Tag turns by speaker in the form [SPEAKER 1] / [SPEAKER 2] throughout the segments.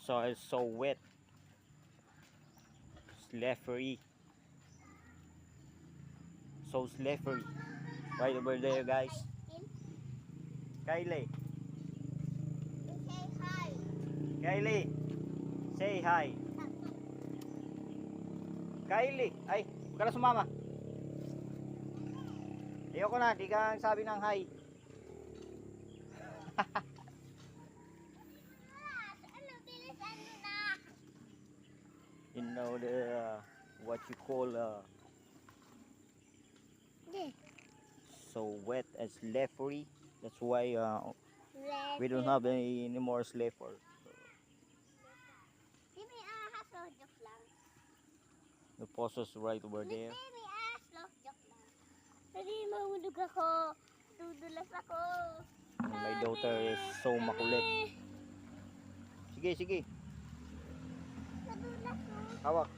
[SPEAKER 1] Soil so wet. Slippery. So slippery. Right over there, guys. Kylie.
[SPEAKER 2] Say hi.
[SPEAKER 1] Kylie. Say hi. Kylie. Ay, huwag ka na sumama. Ayoko na, di ka sabi ng hi. You know the what you call so wet and slippery. That's why we don't have any more slipper. The posts right over there.
[SPEAKER 2] Hindi mahulog ako. Dudulas ako.
[SPEAKER 1] My daughter is so makulit. Sige, sige.
[SPEAKER 2] Nadulas ko.
[SPEAKER 1] Hawak.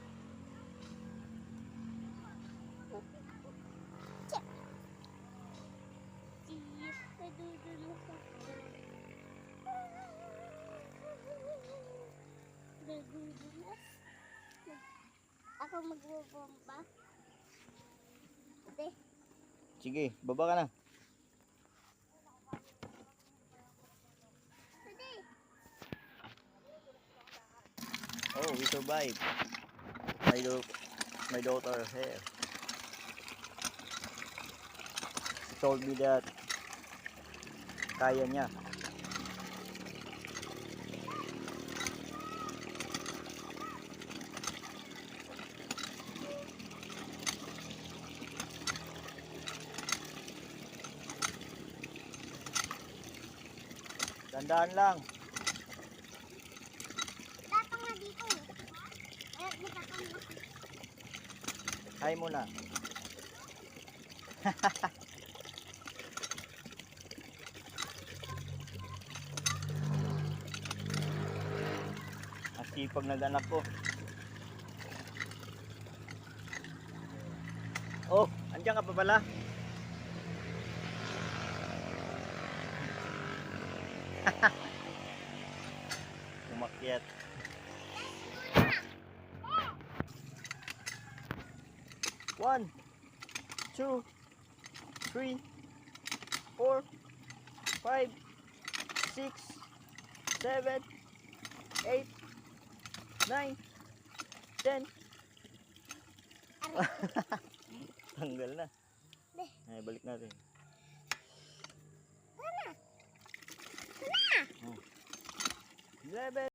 [SPEAKER 2] Nadudulas ako. Nadudulas. Ako magbobomba. Ate.
[SPEAKER 1] Sige, baba ka na.
[SPEAKER 2] Ate.
[SPEAKER 1] Oh, we survived. My daughter here. She told me that kaya niya. Tandaan lang.
[SPEAKER 2] Datang na dito. Ay, nakakam.
[SPEAKER 1] Hi muna. Ang sipag ng anak ko. Oh, andiyan ka pa pala? Umakyat. One, two, three, 4, 5, 6, 7, 8, 9, 10. Tanggal na. Ay, balik natin. 11.